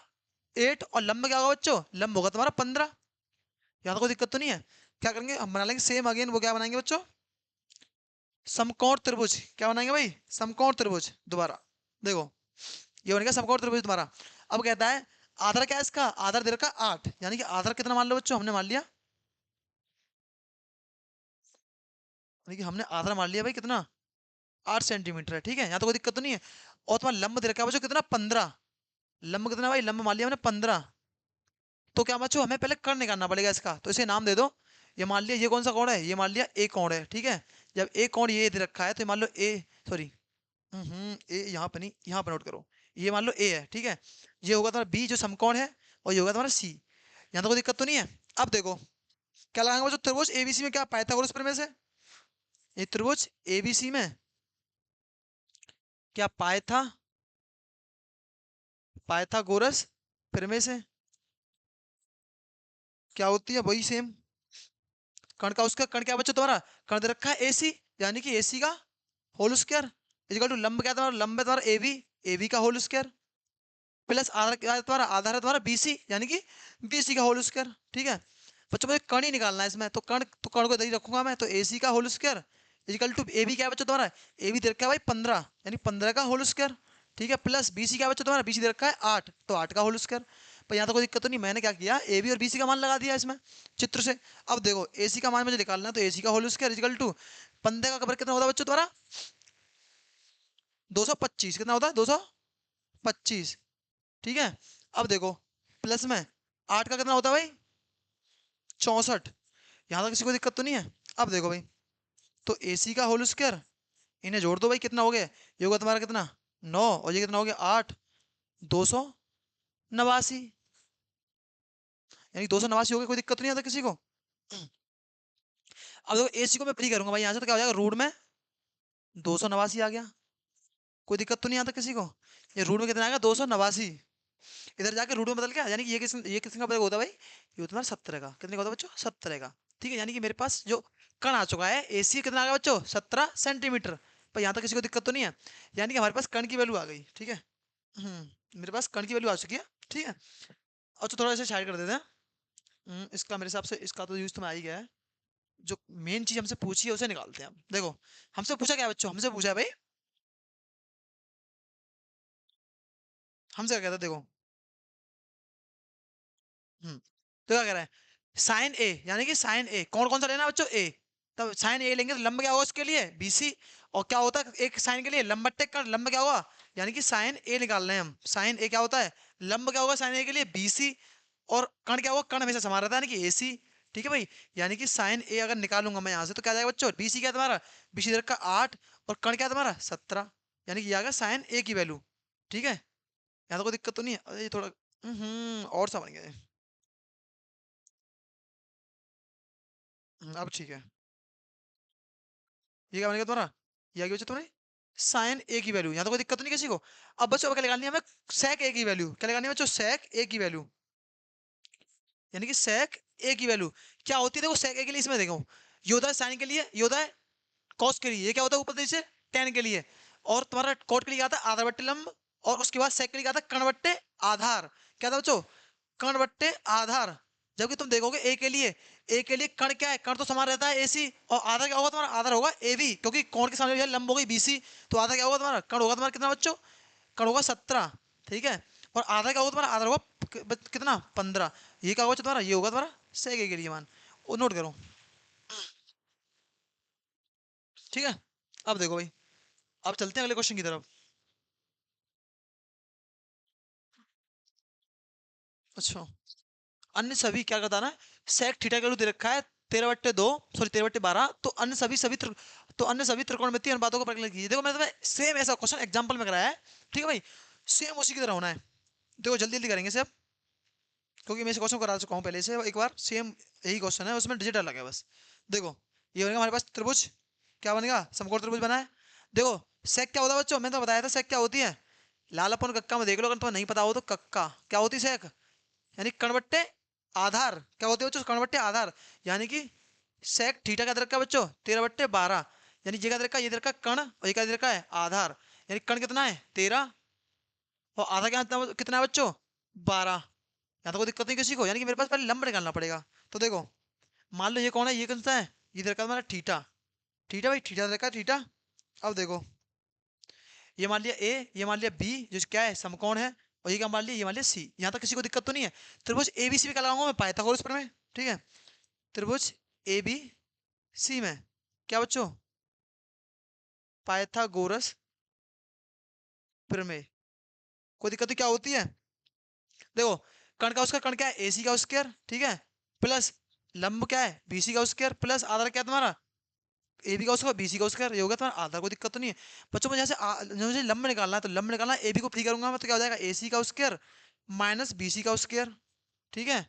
8, और लंब क्या होगा बच्चों? लंब होगा तुम्हारा 15। यहाँ तो कोई दिक्कत तो नहीं है। क्या करेंगे हम? बना लेंगे सेम अगेन। वो क्या बनाएंगे बच्चों? समकोण त्रिभुज। क्या बनाएंगे भाई? समकोण त्रिभुज दोबारा। देखो ये बनेगा समकोण त्रिभुज तुम्हारा। अब कहता है आधार क्या है इसका? आधार दे रखा 8, यानी कि आधार कितना मान लो बच्चों? हमने मान लिया, यानी कि हमने आधार मान लिया भाई कितना? 8 सेंटीमीटर है, ठीक है। यहाँ तो कोई दिक्कत तो नहीं है। और तुम्हारा लंब दे रखा है बच्चों कितना? 15। लंब कितना भाई? लंब मान लिया हमने 15। तो क्या बच्चों, हमें पहले कर्ण निकालना पड़ेगा इसका। तो इसे नाम दे दो। ये मान लिया ये कौन सा कोण है? ये मान लिया ए कोण है, ठीक है। जब ए कोण ये दे रखा है, तो ये मान लो ए, सॉरी, ए यहाँ पे नहीं, यहाँ पे नोट करो। ये मान लो ए है, ठीक है। ये होगा तुम्हारा बी जो समकोण है, और ये होगा तुम्हारा सी। यहाँ तो कोई दिक्कत तो नहीं है। अब देखो क्या लगाएंगे बच्चों? त्रिभुज एबीसी में क्या पाइथागोरस प्रमेय से? ये त्रिभुज एबीसी में क्या पाइथागोरस प्रमेय से क्या होती है? वही सेम कण का, उसका कण क्या बच्चों तुम्हारा? कण दे रखा है एसी, यानी कि एसी का होल स्क्वायर इक्वल टू लंब क्या तुम्हारा? लंब है तुम्हारा एबी, एबी का होल स्क्वायर प्लस आधार क्या है तुम्हारा? आधार है तुम्हारा बीसी, यानी कि बीसी का होल स्क्वायर, ठीक है। बच्चों मुझे कण ही निकालना है इसमें, तो कण को इधर ही रखूंगा मैं। तो एसी का whole square equal to A B क्या है बच्चों तुम्हारा? ए बी दे रखा है भाई 15, यानी 15 का होल स्क्वायर, ठीक है। प्लस बी सी क्या है बच्चों तुम्हारा? बी सी दे रखा है 8, तो 8 का होल स्क्वायर। पर यहाँ तो कोई दिक्कत तो नहीं। मैंने क्या किया? ए बी और बी सी का मान लगा दिया इसमें चित्र से। अब देखो ए सी का मान मुझे निकालना है, तो ए सी का होल स्क्वायर इक्वल टू 15 का कबर कितना होता है बच्चों तुम्हारा? 225। कितना होता है? 225, ठीक है। अब देखो प्लस में 8 का कितना होता है भाई? 64। यहाँ तक किसी को दिक्कत तो नहीं है? अब देखो भाई, तो ए सी का होल स्क्वायर, इन्हें जोड़ दो भाई, कितना हो गया? ये होगा तुम्हारा कितना? 9, और ये कितना हो गया? 8, 289। यानी 289 हो गया, कोई दिक्कत नहीं आता किसी को। अब देखो AC को मैं फ्री करूंगा भाई यहाँ से, तो क्या हो जाएगा, रूट में 289 आ गया, कोई दिक्कत तो नहीं आता किसी को। ये रूट में कितना आएगा, 289। इधर जाके रूट में बदल गया, यानी कि ये किसका बदल होता है भाई, ये तुम्हारा 17 का, कितने का होता है बच्चों, 17 का। ठीक है, यानी कि मेरे पास जो कण आ चुका है AC कितना आ गया बच्चों, 17 सेंटीमीटर। पर यहाँ तक किसी को दिक्कत तो नहीं है, यानी कि हमारे पास कण की वैल्यू आ गई। ठीक है, मेरे पास कण की वैल्यू आ चुकी है। ठीक है, और तो थोड़ा सा साइड कर देते हैं। इसका मेरे हिसाब से इसका तो यूज तो में आ ही गया है। जो मेन चीज हमसे पूछी है उसे निकालते हैं। अब देखो हमसे पूछा क्या है बच्चों, हमसे पूछा है भाई, हमसे क्या कहता है देखो। तो क्या कह रहा है, साइन ए, यानी कि साइन ए कौन कौन सा लेना है बच्चों, ए। तब साइन ए लेंगे तो लंब क्या होगा उसके लिए, BC। और क्या होता है एक साइन के लिए, लंब बट्टे कण, लंब क्या होगा, यानी कि साइन ए निकाल रहे हैं हम। साइन ए क्या होता है, लंब क्या होगा साइन ए के लिए, BC। और कण क्या होगा, कण हमेशा समान रहता है, यानी कि AC। ठीक है भाई, यानी कि साइन ए अगर निकालूंगा मैं यहाँ से तो क्या जाएगा बच्चों, BC क्या है तुम्हारा, BC इधर का 8, और कण क्या है तुम्हारा 17, यानी कि ये आ गया साइन ए की वैल्यू। ठीक है, यहाँ तो कोई दिक्कत तो नहीं है। अरे ये थोड़ा और समझ गए। अब ठीक है, ये क्या बनेगा तुम्हारा, ये आ गया बच्चों तुम्हारी साइन ए की वैल्यू, यहाँ तो कोई दिक्कत नहीं किसी को। अब बच्चों अब क्या निकालनी है हमें, सेक ए की वैल्यू। क्या निकालनी है बच्चों, सेक ए की वैल्यू, यानी कि सेक ए की वैल्यू क्या होती है, देखो सेक ए के लिए इसमें देखो, ये होता है साइन के लिए, ये होता है कॉस के लिए, ये क्या होता है ऊपर नीचे टेन के लिए, और तुम्हारा कोट के लिए क्या आता है, आधार बट्टे लंब, और उसके बाद सेक के लिए क्या आता है, कण बट्टे आधार। क्या था बच्चों, कण बट्टे आधार। जबकि तुम देखोगे ए के लिए, ए के लिए कण क्या है, कण तो समान रहता है AC, और आधार क्या होगा तुम्हारा, आधार होगा AB, क्योंकि कोण के सामने लंब हो गई BC, तो आधार क्या होगा तुम्हारा, कण होगा तुम्हारा कितना बच्चों, कण होगा 17। ठीक है, और आधा क्या होगा तुम्हारा, आधा होगा कितना 15। ये क्या होगा तुम्हारा, ये होगा तुम्हारा सेक ए के लिए मान, वो नोट करो। ठीक है, अब देखो भाई, अब चलते हैं अगले क्वेश्चन की तरफ। अच्छा, अन्य सभी क्या करता है ना, सेक थीटा का दे रखा है 13/2, सॉरी 13/12, तो अन्य सभी त्रिकोणमितीय अनुपातों को प्रकलन कीजिए। देखो मैंने तुम्हें सेम ऐसा क्वेश्चन एग्जांपल में कराया है। ठीक है भाई, सेम उसी की तरह होना है। देखो जल्दी जल्दी करेंगे सब, क्योंकि मैं इस क्वेश्चन करा चुका हूँ पहले से एक बार, सेम यही क्वेश्चन है, उसमें डिजिट अलग है बस। देखो ये बनेगा हमारे पास त्रिभुज, क्या बनेगा, समकोण त्रिभुज बना है। देखो सेक क्या होता है बच्चों, मैंने तो बताया था सेक क्या होती है, लाल अपन कक्का में देख लो, अगर तुम्हें नहीं पता हो तो कक्का क्या होती है सेक, यानी कणबट्टे आधार। क्या होते हैं बच्चों, कणबट्टे आधार, यानी कि सेक थीटा का दर का बच्चों 13/12, यानी ये का दर का, ये दर का कण, और ये का दर का है आधार, यानी कण कितना है 13, और आधा क्या कितना है बच्चों 12। यहाँ तो कोई दिक्कत नहीं किसी को, यानी कि मेरे पास पहले लंब निकालना पड़ेगा। तो देखो मान लो ये कौन है, ये कौन सा है, ये दर का हमारा थीटा। थीटा भाई, थीटा दर का थीटा। अब देखो ये मान लिया ए, ये मान लिया बी, जो क्या है समकोण है, और ये क्या मान लिया, ये मान लिया सी। यहाँ तक किसी को दिक्कत तो नहीं है। त्रिभुज ABC भी क्या लगाऊंगा मैं, पाइथागोरस प्रमेय। ठीक है, त्रिभुज ABC में क्या बच्चों, पाइथागोरस प्रमेय। कोई दिक्कत तो क्या होती है, देखो कण का उसका कण क्या है, AC का स्क्वायर। ठीक है, प्लस लंब क्या है, BC का स्क्वायर, प्लस आधार क्या है तुम्हारा, AB का उसका BC का स्क्वायर, ये होगा तुम्हारा आधार। कोई दिक्कत तो नहीं है बच्चों। मुझे जैसे मुझे लंब निकालना है, तो लंब निकालना है, AB को फ्री करूंगा मैं, तो क्या हो जाएगा AC का स्क्वायर माइनस BC का स्क्वायर। ठीक है,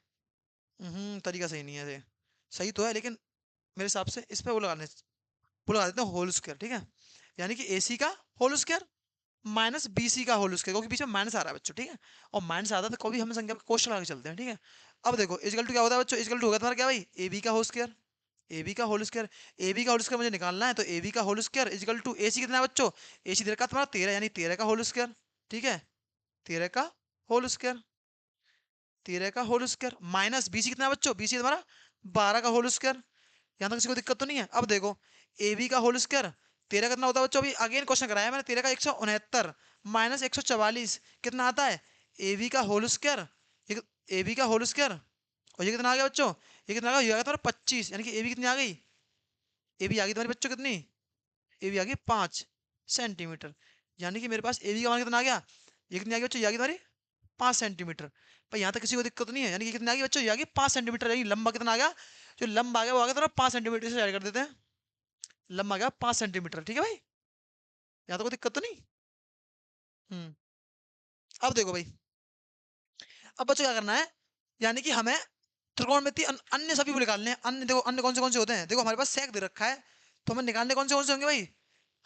तरीका सही नहीं है ये, सही तो है लेकिन मेरे हिसाब से इस पे वो लगा देते हैं होल स्क्वायर। ठीक है, यानी कि AC का होल स्क्वायर माइनस BC का होल स्क्वायर, क्योंकि बीच में माइनस आ रहा है बच्चों। ठीक है, और माइनस आता है तो कभी हम संख्या पे क्वेश्चन लगा के चलते हैं। ठीक है, अब देखो इजकल टू क्या होता है बच्चों, इजकल टू होगा तुम्हारा क्या भाई, AB का होल स्क्वायर, AB का होल स्क्वायर, AB का होल स्क्वायर मुझे निकालना है, तो AB का whole square equal to AC कितना है बच्चों, AC दे रखा है तुम्हारा 13, यानी 13 का होल स्क्वायर। ठीक है, 13 का होल स्क्वायर, 13 का होल स्क्वायर माइनस BC कितना है बच्चों, BC तुम्हारा 12 का होल स्क्वायर। यहाँ तक किसी को दिक्कत तो नहीं है। अब देखो AB का होल स्क्वायर 13 कितना होता है बच्चों, अभी अगेन क्वेश्चन कराया मैंने, 13 का 169 माइनस 144 कितना आता है, AB का होल स्क्वायर, AB का होल स्क्वायर, और ये कितना आ गया बच्चों, ये कितना आ गया, ये आ गया तुम्हारा 25, यानी कि AB कितनी आ गई, AB आ गई तुम्हारी बच्चों कितनी, AB आ गई 5 सेंटीमीटर। यानी कि मेरे पास AB का मान कितना आ गया, ये कितनी आ गई बच्चों, ये आ गई तुम्हारी 5 सेंटीमीटर। पर यहाँ तक किसी को दिक्कत नहीं है, यानी कि कितना आ गया बच्चों, ये आ गई 5 सेंटीमीटर, यानी लंबा कितना आ गया, जो लंबा आ गया वो आ गया तुम्हारा 5 सेंटीमीटर से ऐड कर देते हैं, लंबा आ गया 5 सेंटीमीटर। ठीक है भाई, यहाँ तो कोई दिक्कत तो नहीं। हम्म अब देखो भाई, अब बच्चों क्या करना है, यानी कि हमें त्रिकोणमिति अन्य सभी को निकालने हैं। अन्य देखो अन्य कौन से होते हैं, देखो हमारे पास सेक दे रखा है, तो हमें निकालने कौन से होंगे भाई,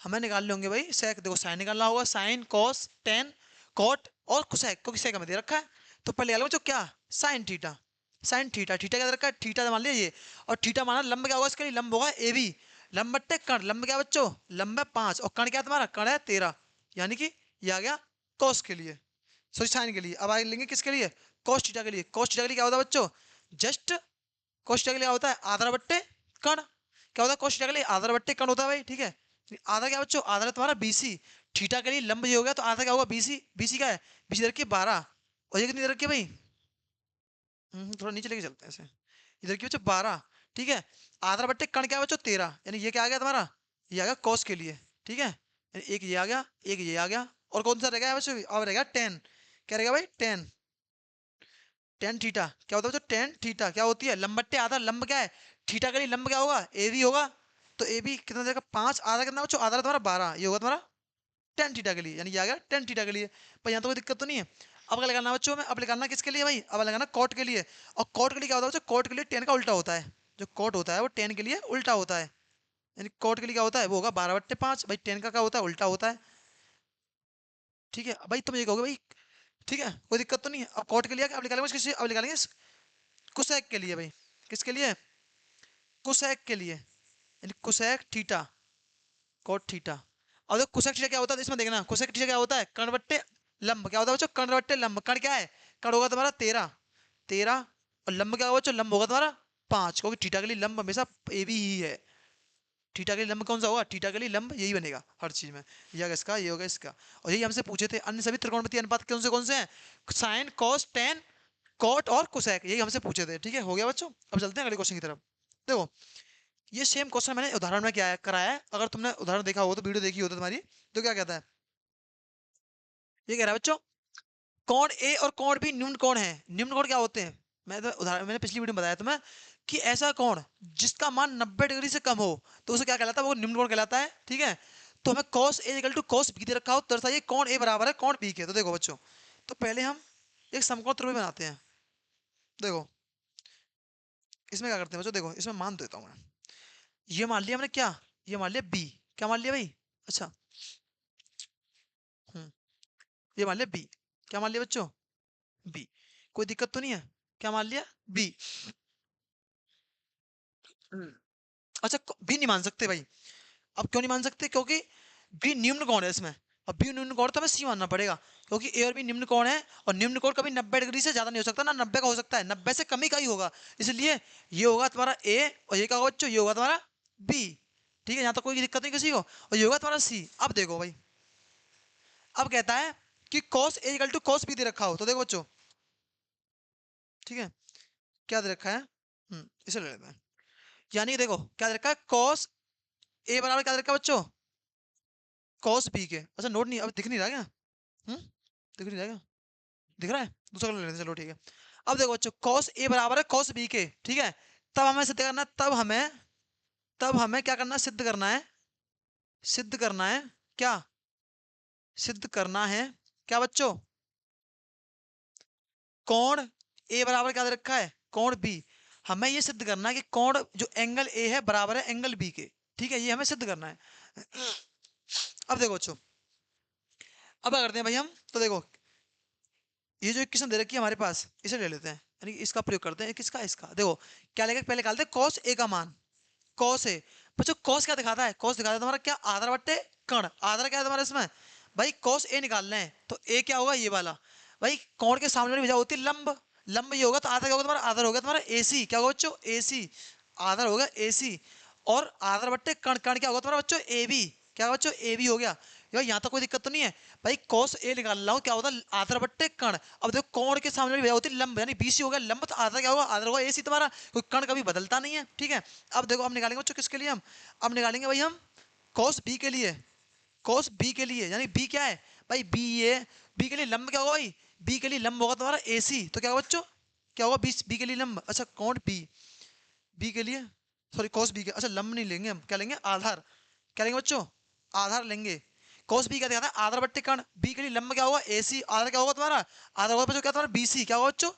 हमें निकालने होंगे भाई सेक। देखो साइन निकालना होगा, साइन कॉस टेन कॉट और कोसेक, क्योंकि सेक हमें दे रखा है। तो पहले निकालो बच्चों क्या, sine theta. Sine theta, theta क्या दे रखा है, थीटा मान लिया ये, और थीटा माना लंब क्या होगा इसके लिए, लंब होगा ए बी। लंब बट्टे कर्ण, लंब क्या बच्चों, लंब है 5 और कर्ण क्या है तुम्हारा, कर्ण है 13, यानी कि ये आ गया कॉस के लिए, सॉरी साइन के लिए। अब आगे लेंगे किसके लिए, कॉस थीटा के लिए। कॉस थीटा के लिए क्या होता है बच्चों, जस्ट कॉस थीटा के लिए क्या होता है, आधा बट्टे कर्ण। क्या होता है कॉस थीटा के लिए, आधा बट्टे कर्ण होता है भाई, ठीक है। आधा क्या बच्चों, आधा है तुम्हारा बीसी। थीटा के लिए लंब ये हो गया, तो आधा क्या होगा बीसी। बीसी क्या है, बीसी दे रखी है 12, और ये कितनी दे रखी है भाई, थोड़ा नीचे लेके चलते हैं ऐसे, इधर की बच्चों 12, ठीक है। आधा बट्टे कर्ण क्या है बच्चों 13, यानी ये क्या आ गया तुम्हारा, ये आ गया कॉस के लिए, ठीक है। यानी एक ये आ गया, एक ये आ गया, और कौन सा रह गया बच्चों, अब रहेगा 10। क्या रहेगा भाई 10, टेन थीटा। क्या होता है बच्चों, टेन थीटा क्या होती है, लंब बट्टे आधा, लंब क्या है थीटा के लिए, लंब क्या होगा ए बी होगा। तो ए बी कितना देगा 5, आधा कितना बच्चों, आधा तुम्हारा 12, ये होगा तुम्हारा टेन थीटा के लिए, यानी ये आ गया टेन थीटा के लिए। भाई यहाँ तो कोई दिक्कत तो नहीं है। अब क्या लगाना बच्चों में, अब लगाना किसके लिए भाई, अब लगाना कॉट के लिए। और कॉट के लिए क्या होता है बच्चों, कॉट के लिए टेन का उल्टा होता है, जो कॉट होता है वो टेन के लिए उल्टा होता है। यानी कॉट के लिए क्या होता है, वो होगा 12/5, भाई टेन का क्या होता है, उल्टा होता है, ठीक है। भाई तुम ये कहोगे भाई, ठीक है कोई दिक्कत तो नहीं है। अब कॉट के लिए अब निकालेंगे किससे, अब निकालेंगे कुसेक के लिए भाई, किसके लिए, कुसेक के लिए, यानी कुसेक थीटा, कॉट थीटा। अब देखो कुसेक थीटा क्या होता है, इसमें देखना कुसेक थीटा क्या होता है, कर्ण बट्टे लंब। क्या होता है बच्चों, कर्ण बट्टे लंब। कर्ण क्या है, कर्ण होगा तुम्हारा 13, 13, और लंब क्या होगा बच्चों, लंब होगा तुम्हारा 5, क्योंकि थीटा के लिए लंब हमेशा ए बी ही है। थीटा के लिए लंब कौन सा होगा, थीटा के लिए लंब यही बनेगा हर चीज में, ये होगा इसका, ये होगा इसका। और यही हमसे पूछे थे, अन्य सभी त्रिकोणमितीय अनुपात कौन से हैं, साइन कॉस टेन कॉट और कोसेक, यही हमसे पूछे थे, ठीक है। हो गया बच्चों, अब चलते हैं अगले क्वेश्चन की तरफ। देखो ये सेम क्वेश्चन मैंने उदाहरण में क्या है कराया है, अगर तुमने उदाहरण देखा हो तो वीडियो देखी हो तो तुम्हारी, तो क्या कहता है, ये कह रहा है बच्चों कोण ए और कोण बी निम्न कोण है। निम्न कोण क्या होते हैं, मैं तो उदाहरण मैंने पिछली वीडियो में बताया तुम्हें कि ऐसा कोण जिसका मान 90 डिग्री से कम हो तो उसे क्या कहलाता है, वो निम्न कोण कहलाता है, ठीक है। तो हमें cos A equal to cos B दे रखा हो, तो दर्शाइए कोण A बराबर है कोण B के। तो देखो बच्चों, तो पहले हम एक समकोण त्रिभुज बनाते हैं। देखो इसमें क्या करते हैं बच्चों, देखो इसमें मान देता हूँ मैं, ये मान लिया हमने क्या, ये मान लिया B, क्या मान लिया भाई, अच्छा हम्म, ये मान लिया B, क्या मान लिया बच्चों, B, कोई दिक्कत तो नहीं है, क्या मान लिया B। अच्छा बी नहीं मान सकते भाई, अब क्यों नहीं मान सकते, क्योंकि बी निम्न कोण है इसमें, अब बी निम्न कोण तो हमें सी मानना पड़ेगा, क्योंकि ए और बी निम्न कोण है, और निम्न कोण कभी 90 डिग्री से ज्यादा नहीं हो सकता ना, 90 का हो सकता है, 90 से कम ही का ही होगा। इसलिए ये होगा तुम्हारा ए, और ये क्या होगा बच्चों, ये होगा तुम्हारा बी, ठीक है। यहाँ तो कोई दिक्कत नहीं किसी को, और ये होगा तुम्हारा सी। अब देखो भाई, अब कहता है कि cos A equal to cos B दे रखा हो, तो देखो बच्चों, ठीक है, क्या दे रखा है, इसे ले लेते हैं। यानी कि देखो क्या दे रखा है, cos A बराबर क्या दे रखा है बच्चों, cos B के। अच्छा नोट नहीं, अब दिख नहीं रहा क्या, दिख नहीं रहा क्या, दिख रहा है, दूसरा ले लेते हैं, चलो ठीक है। अब देखो बच्चों cos A बराबर है cos B के, ठीक है। तब हमें सिद्ध करना है, तब हमें क्या करना है, सिद्ध करना है, सिद्ध करना है, क्या सिद्ध करना है, क्या बच्चों, कोण A बराबर क्या दे रखा है, कोण B। हमें ये सिद्ध करना है कि कोण जो एंगल A है बराबर है एंगल B के, ठीक है, ये हमें सिद्ध करना है। अब देखो बच्चों, अब क्या करते हैं भाई हम, तो देखो ये जो इक्वेशन दे रखी है हमारे पास, इसे ले लेते हैं, यानी कि इसका प्रयोग करते हैं, किसका, इसका। देखो क्या लेंगे, पहले निकालते हैं cos A का मान, cos A। बच्चों cos क्या दिखाता है, cos दिखाता है तुम्हारा क्या, आधार बट्टे कर्ण। आधार क्या है तुम्हारा इसमें भाई, cos A निकालना है, तो A क्या होगा, ये वाला। भाई कोण के सामने वाली भुजा होती है लंब, लंब ये होगा, तो आधार क्या होगा तुम्हारा, आधार होगा तुम्हारा AC, क्या होगा बच्चों AC, आधार होगा AC। और आधार बट्टे कर्ण, कर्ण क्या होगा तुम्हारा बच्चों AB, क्या होगा बच्चों AB हो गया। यार यहाँ तो कोई दिक्कत तो नहीं है भाई, cos A निकाल रहा हूँ, क्या होता है आधार बट्टे कर्ण। अब देखो कोण के सामने वाली भुजा होती है लंब, यानी BC हो गया लंब, तो आधार क्या होगा, आधार होगा AC तुम्हारा, कोई कर्ण कभी बदलता नहीं है, ठीक है। अब देखो अब निकालेंगे बच्चों किसके लिए हम, अब निकालेंगे भाई हम cos B के लिए, cos B के लिए, यानी B क्या है भाई, B ये B के लिए लंब क्या होगा भाई, B के लिए लंब होगा तुम्हारा AC, तो क्या होगा बच्चों, क्या होगा B के लिए लंब, अच्छा कोण B के लिए, सॉरी cos B के, अच्छा लंब नहीं लेंगे हम, क्या लेंगे आधार, क्या लेंगे बच्चों, आधार लेंगे। cos B क्या दिखाता है, आधार बट्टे कर्ण, B के लिए लंब क्या होगा AC, आधार क्या होगा तुम्हारा, आधार होगा बच्चों क्या तुम्हारा BC, क्या होगा बच्चों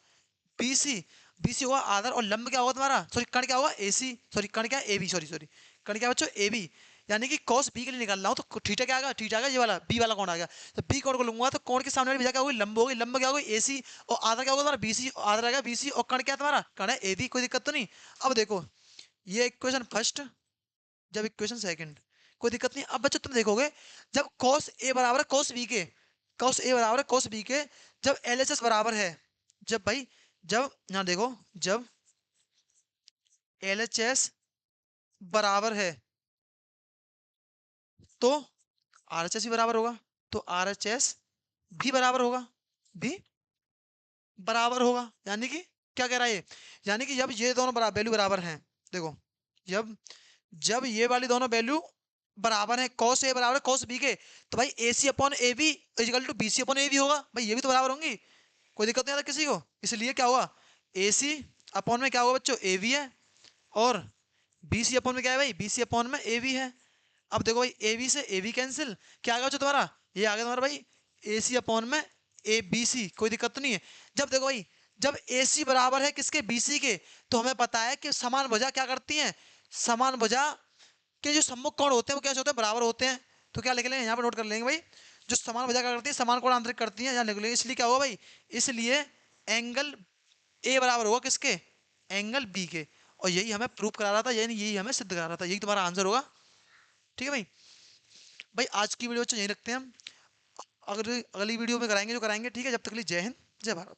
BC। BC होगा आधार, और लंब क्या होगा तुम्हारा, सॉरी कण क्या होगा AC, सॉरी कण क्या AB, सॉरी सॉरी कण क्या बच्चों AB। यानी कि cos B के लिए निकाल रहा हूँ तो थीटा क्या आएगा, थीटा आएगा ये वाला B वाला कोण आ गया। तो B कोण को लूंगा तो कोण के सामने वाली भुजा क्या होगी, लंब होगी, लंब क्या होगी AC, और आधार क्या होगा तुम्हारा BC, आधार आएगा BC, और कण क्या है तुम्हारा, कण है AB, कोई दिक्कत तो नहीं। अब देखो ये इक्वेशन फर्स्ट, जब इक्वेशन सेकंड, कोई दिक्कत नहीं। अब बच्चों तुम देखोगे जब cos A बराबर है cos B के, cos A बराबर है cos B के, जब LHS बराबर है, जब भाई जब यहाँ देखो जब LHS बराबर है तो RHS भी बराबर होगा, तो RHS भी बराबर होगा, भी बराबर होगा। यानी कि क्या कह रहा है ये, यानी कि जब ये दोनों बराबर वैल्यू बराबर हैं, देखो जब जब ये वाली दोनों वैल्यू बराबर है cos A बराबर है cos B के, तो भाई AC upon AB equal to BC upon AB होगा, भाई ये भी तो बराबर होंगी, कोई दिक्कत नहीं आता किसी को। इसलिए क्या हुआ, AC अपॉन में क्या होगा बच्चों AB है, और BC अपॉन में क्या है भाई, BC अपॉन में AB है। अब देखो भाई AB से AB कैंसिल, क्या आ गया बच्चों तुम्हारा, ये आ गया तुम्हारा भाई AC अपॉन में ABC, कोई दिक्कत तो नहीं है। जब देखो भाई जब AC बराबर है किसके, BC के, तो हमें पता है कि समान भुजा क्या करती हैं, समान भुजा के जो सम्मुख कोण होते हैं वो कैसे होते हैं, बराबर होते हैं। तो क्या लिख लेंगे यहाँ पर, नोट कर लेंगे भाई, जो समान भुजा क्या करती है, समान कोण आंतरिक करती है, यहाँ लिख लेंगे। इसलिए क्या होगा भाई, इसलिए एंगल ए बराबर होगा किसके, एंगल बी के। और यही हमें प्रूफ करा रहा था, यानी यही हमें सिद्ध करा रहा था, यही तुम्हारा आंसर होगा। ठीक है भाई, भाई आज की वीडियो यही रखते हैं हम, अगर अगली वीडियो में कराएंगे जो कराएंगे, ठीक है, जब तक के लिए जय हिंद जय भारत।